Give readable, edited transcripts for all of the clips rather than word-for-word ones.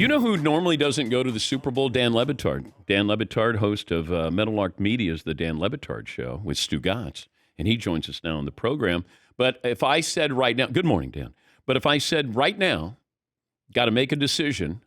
You know who normally doesn't go to the Super Bowl? Dan Le Batard. Dan Le Batard, host of Meadowlark Media's The Dan Le Batard Show with Stu Gotz. And he joins us now on the program. But if I said right now, good morning, Dan. But if I said right now, got to make a decision,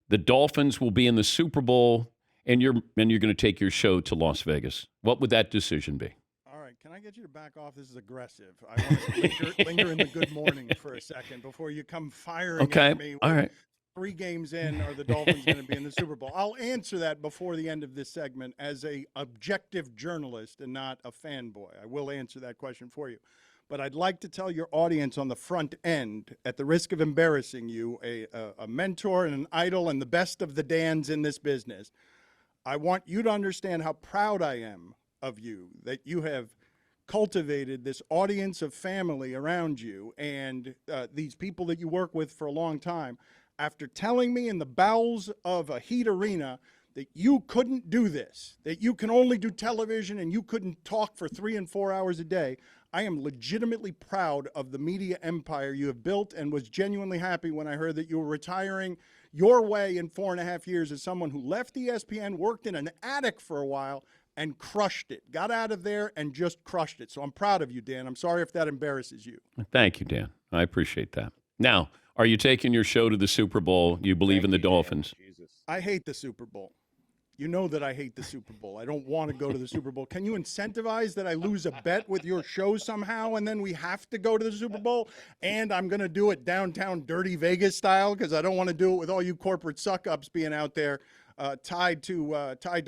the Dolphins will be in the Super Bowl and you're going to take your show to Las Vegas, what would that decision be? All right, can I get you to back off? This is aggressive. I want to linger in the good morning for a second before you come firing at me. All right. 3 games in, are the Dolphins going to be in the Super Bowl? I'll answer that before the end of this segment as a objective journalist and not a fanboy. I will answer that question for you. But I'd like to tell your audience on the front end, at the risk of embarrassing you, a mentor and an idol and the best of the Dans in this business, I want you to understand how proud I am of you, that you have cultivated this audience of family around you and these people that you work with for a long time. After telling me in the bowels of a heat arena that you couldn't do this, that you can only do television and you couldn't talk for 3 and 4 hours a day, I am legitimately proud of the media empire you have built and was genuinely happy when I heard that you were retiring your way in 4.5 years as someone who left ESPN, worked in an attic for a while, and crushed it. Got out of there and just crushed it. So I'm proud of you, Dan. I'm sorry if that embarrasses you. Thank you, Dan. I appreciate that. Now, are you taking your show to the Super Bowl? You believe in the Dolphins? I hate the Super Bowl. You know that I hate the Super Bowl. I don't want to go to the Super Bowl. Can you incentivize that I lose a bet with your show somehow and then we have to go to the Super Bowl? And I'm going to do it downtown dirty Vegas style because I don't want to do it with all you corporate suck-ups being out there tied to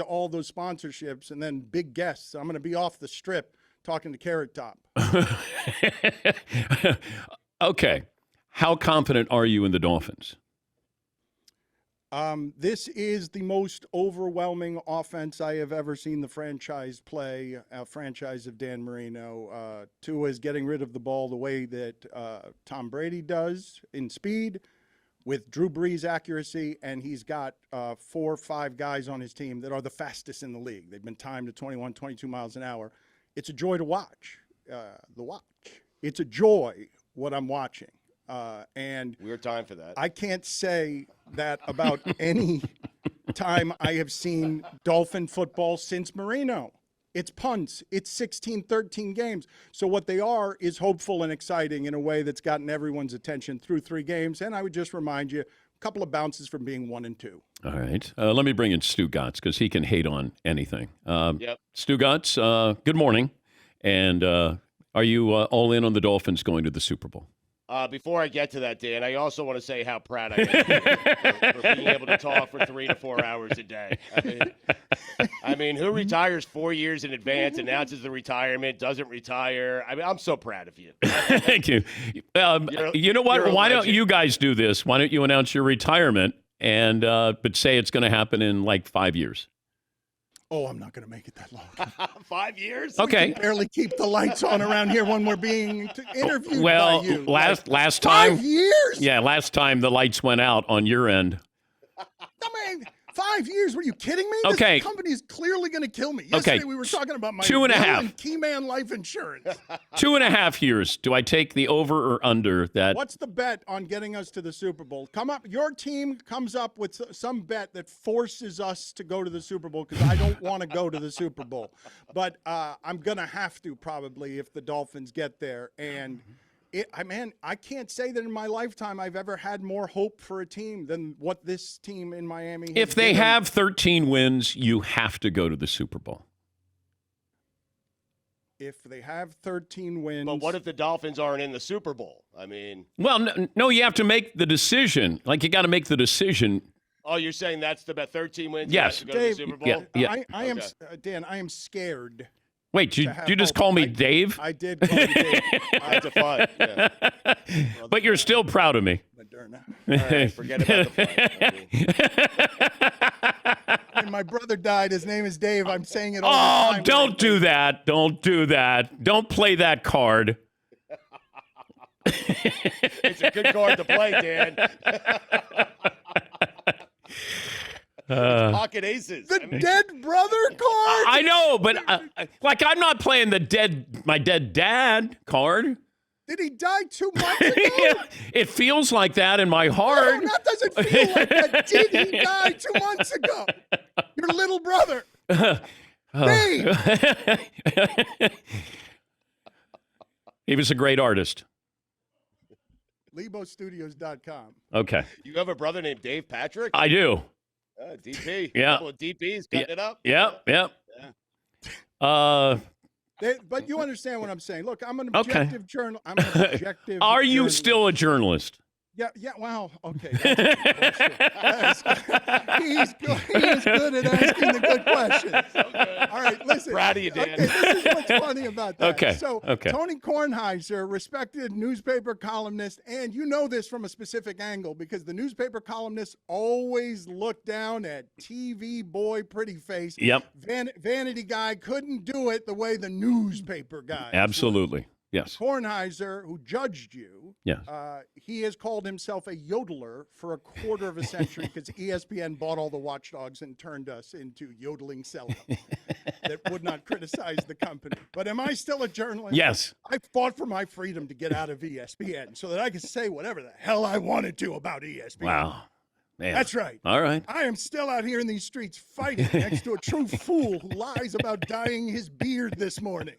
all those sponsorships and then big guests. I'm going to be off the strip talking to Carrot Top. Okay. How confident are you in the Dolphins? This is the most overwhelming offense I have ever seen the franchise play, a franchise of Dan Marino. Tua is getting rid of the ball the way that Tom Brady does in speed with Drew Brees accuracy, and he's got 4 or 5 guys on his team that are the fastest in the league. They've been timed to 21, 22 miles an hour. It's a joy to watch. It's a joy what I'm watching. And we're time for that. I can't say that about any time I have seen Dolphin football since Marino. It's punts. It's 16, 13 games. So what they are is hopeful and exciting in a way that's gotten everyone's attention through 3 games. And I would just remind you, a couple of bounces from being 1 and 2. All right. Let me bring in Stu Gotz because he can hate on anything. Yep. Stu Gotz, good morning. And are you all in on the Dolphins going to the Super Bowl? Before I get to that, Dan, I also want to say how proud I am for being able to talk for 3 to 4 hours a day. I mean, who retires 4 years in advance, announces the retirement, doesn't retire? I mean, I'm so proud of you. Thank you. You know what? Why don't you guys do this? Why don't you announce your retirement and but say it's going to happen in like 5 years? Oh, I'm not going to make it that long. 5 years? Okay. We can barely keep the lights on around here when we're being interviewed well, by you. last time. 5 years? Yeah, last time the lights went out on your end. I mean, 5 years? Were you kidding me? Okay. This company is clearly going to kill me. Yesterday we were talking about my 2.5. and Keyman life insurance. 2.5 years. Do I take the over or under that? What's the bet on getting us to the Super Bowl? Come up. Your team comes up with some bet that forces us to go to the Super Bowl because I don't want to go to the Super Bowl. But I'm going to have to probably if the Dolphins get there. And I can't say that in my lifetime I've ever had more hope for a team than what this team in Miami has If they given. have 13 wins, you have to go to the Super Bowl. If they have 13 wins. But what if the Dolphins aren't in the Super Bowl? I mean. Well, no, you have to make the decision. Like, you got to make the decision. Oh, you're saying that's the bet 13 wins? Yes. To go to the Super Bowl? Yeah. I am, Dan, I am scared. Wait, you just call me Dave? I did call you Dave. That's a fun. Yeah. But you're still proud of me. Moderna. All right, forget about the fun. When my brother died, his name is Dave. I'm saying it all the time. Oh, don't do that. Don't do that. Don't play that card. It's a good card to play, Dan. Pocket aces. The dead brother card? I know, but like I'm not playing my dead dad card. Did he die 2 months ago? It feels like that in my heart. No, that doesn't feel like that. Did he die 2 months ago? Your little brother. Dave. He was a great artist. LeboStudios.com. Okay. You have a brother named Dave Patrick? I do. DP. Yeah. A couple of DPs cutting it up. Yep. But you understand what I'm saying. Look, I'm an objective journal. I'm an objective Are you journalist. still a journalist? Yeah, wow. Okay. He's good at asking the good questions. Okay. All right, listen. Proud of you, Dan. Okay, this is what's funny about that. Okay. So, Tony Kornheiser, respected newspaper columnist, and you know this from a specific angle because the newspaper columnists always look down at TV boy pretty face. Yep. Vanity guy couldn't do it the way the newspaper guy. Absolutely. Yes. Kornheiser, who judged you, Yes. He has called himself a yodeler for a quarter of a century because ESPN bought all the watchdogs and turned us into yodeling sellouts that would not criticize the company. But am I still a journalist? Yes. I fought for my freedom to get out of ESPN so that I could say whatever the hell I wanted to about ESPN. Wow. Man. That's right. All right. I am still out here in these streets fighting next to a true fool who lies about dyeing his beard this morning.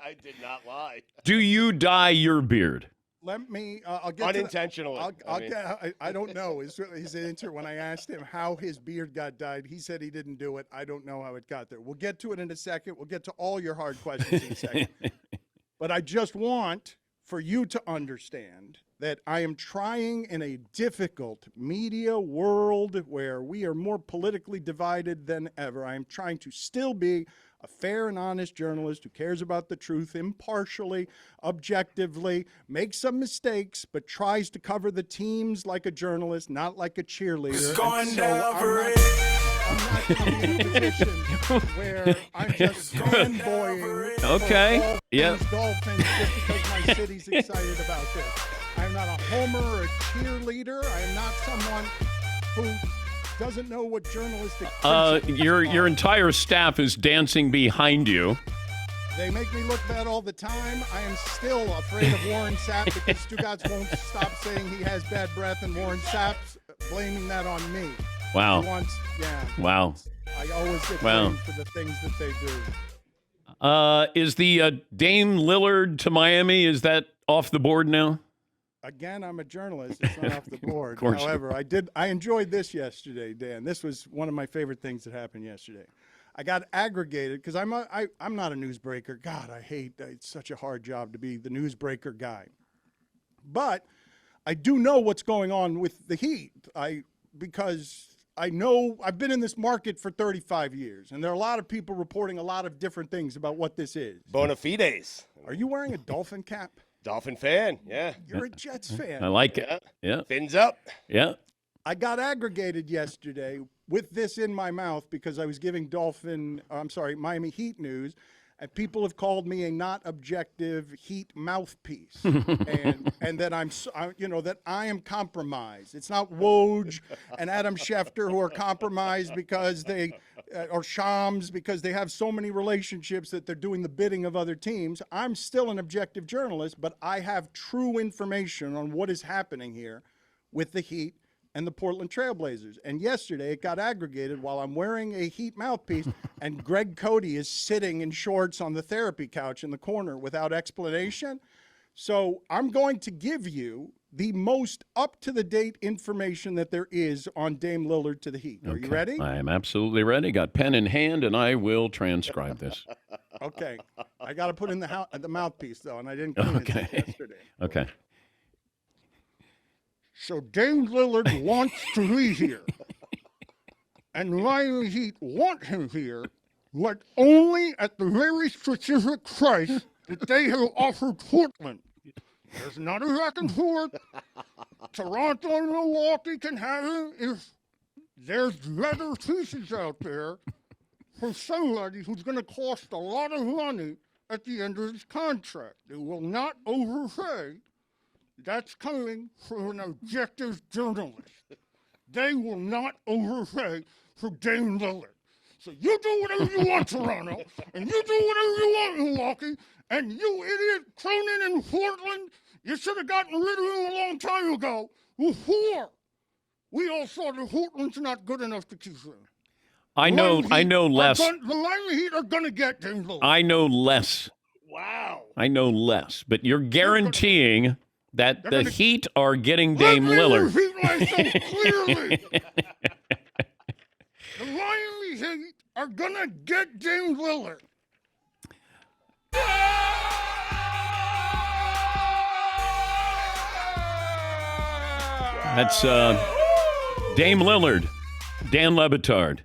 I did not lie. Do you dye your beard? Let me. I'll get unintentionally. I don't know. His answer when I asked him how his beard got dyed, he said he didn't do it. I don't know how it got there. We'll get to it in a second. We'll get to all your hard questions in a second. But I just want for you to understand that I am trying in a difficult media world where we are more politically divided than ever. I am trying to still be a fair and honest journalist who cares about the truth impartially, objectively, makes some mistakes, but tries to cover the teams like a journalist, not like a cheerleader. I'm not coming in a position where I'm just fanboying. Okay. Yeah. Dolphins just because my city's excited about this. I'm not a homer or a cheerleader. I am not someone who doesn't know what journalistic. Your entire staff is dancing behind you. They make me look bad all the time. I am still afraid of Warren Sapp because Stu Gotz won't stop saying he has bad breath, and Warren Sapp's blaming that on me. Wow. Wow. I always get blamed for the things that they do. Is the Dame Lillard to Miami, is that off the board now? Again, I'm a journalist. It's not off the board. Of course. However, I enjoyed this yesterday, Dan. This was one of my favorite things that happened yesterday. I got aggregated because I'm not a newsbreaker. God, I hate it's such a hard job to be the newsbreaker guy. But I do know what's going on with the Heat. Because I know I've been in this market for 35 years, and there are a lot of people reporting a lot of different things about what this is. Bona fides. Are you wearing a Dolphin cap? Dolphin fan, yeah. You're a Jets fan. I like it. Yeah. Fins up. Yeah. I got aggregated yesterday with this in my mouth because I was giving Miami Heat news, and people have called me a not objective Heat mouthpiece, and that that I am compromised. It's not Woj and Adam Schefter who are compromised because they or Shams because they have so many relationships that they're doing the bidding of other teams. I'm still an objective journalist, but I have true information on what is happening here with the Heat and the Portland Trailblazers. And yesterday it got aggregated while I'm wearing a Heat mouthpiece and Greg Cody is sitting in shorts on the therapy couch in the corner without explanation. So I'm going to give you the most up-to-the-date information that there is on Dame Lillard to the Heat. Are you ready? I am absolutely ready. Got pen in hand, and I will transcribe this. Okay. I got to put in the mouthpiece, though, and I didn't clean it yesterday. Okay. So Dame Lillard wants to be here. And Miami Heat want him here, but only at the very specific price that they have offered Portland. There's not a back and forth. Toronto and Milwaukee can have him if there's better pieces out there for somebody who's going to cost a lot of money at the end of his contract. They will not overpay. That's coming from an objective journalist. They will not overpay for Dame Lillard. So you do whatever you want, Toronto, and you do whatever you want, Milwaukee, and you idiot Cronin in Portland, you should have gotten rid of him a long time ago. Before we all saw that Portland's not good enough to keep him. I know less. The Miami Heat are going to get James Lillard. I know less. Wow. I know less. But you're guaranteeing that the Heat are getting Let Dame me Lillard. repeat myself clearly. The Miami Heat are going to get James Lillard. That's Dame Lillard, Dan Le Batard.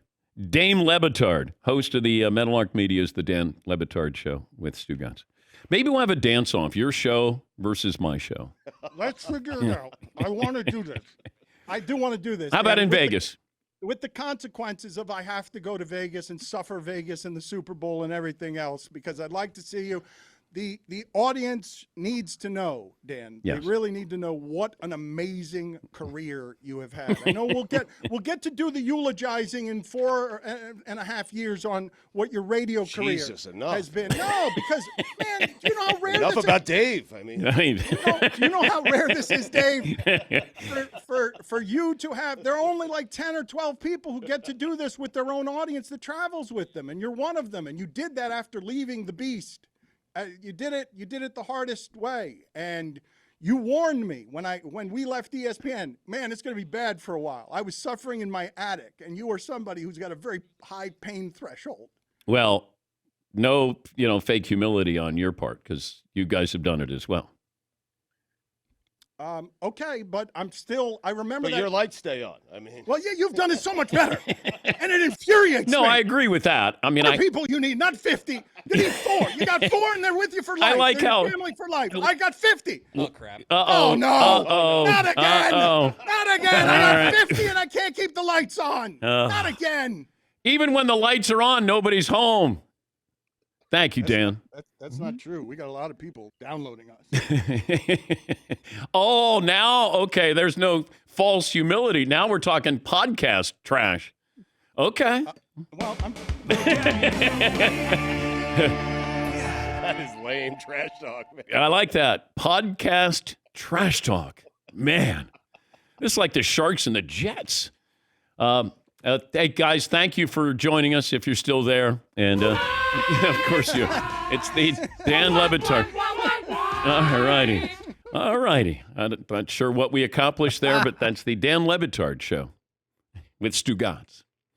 Dame Le Batard, host of the Meadowlark Media's The Dan Le Batard Show with Stu Gotz. Maybe we'll have a dance-off, your show versus my show. Let's figure it out. I want to do this. I do want to do this. How about Dan, in Vegas? With the consequences of I have to go to Vegas and suffer Vegas and the Super Bowl and everything else, because I'd like to see you. The audience needs to know, Dan. Yes. They really need to know what an amazing career you have had. I know we'll get to do the eulogizing in 4.5 years on what your radio career has been. No, because man, you know how rare Enough this about is. Dave. I mean, You know how rare this is, Dave. For you to have, there are only like 10 or 12 people who get to do this with their own audience that travels with them, and you're one of them. And you did that after leaving the Beast. You did it the hardest way, and you warned me when we left ESPN. Man, it's going to be bad for a while. I was suffering in my attic, and you are somebody who's got a very high pain threshold. Well, no, fake humility on your part, because you guys have done it as well. Okay, but I remember but that. your lights stay on. I mean, Well, yeah, you've done it so much better, and it infuriates No, me. I agree with that. I mean, Four people you need, not 50. You need 4. You got 4, and they're with you for life. I like They're how- your family for life. I got 50. Oh, crap. Oh, no. Uh-oh. Not again. Uh-oh. Not again. I got 50, and I can't keep the lights on. Not again. Even when the lights are on, nobody's home. Thank you, Dan. That's not true. We got a lot of people downloading us. Oh, now, okay, there's no false humility. Now we're talking podcast trash. Okay. Well, that is lame trash talk, man. I like that. Podcast trash talk. Man, this is like the Sharks and the Jets. Hey, guys, thank you for joining us if you're still there. And, of course, it's the Dan Le Batard. All righty. I'm not sure what we accomplished there, but that's the Dan Le Batard Show with Stu Gotz.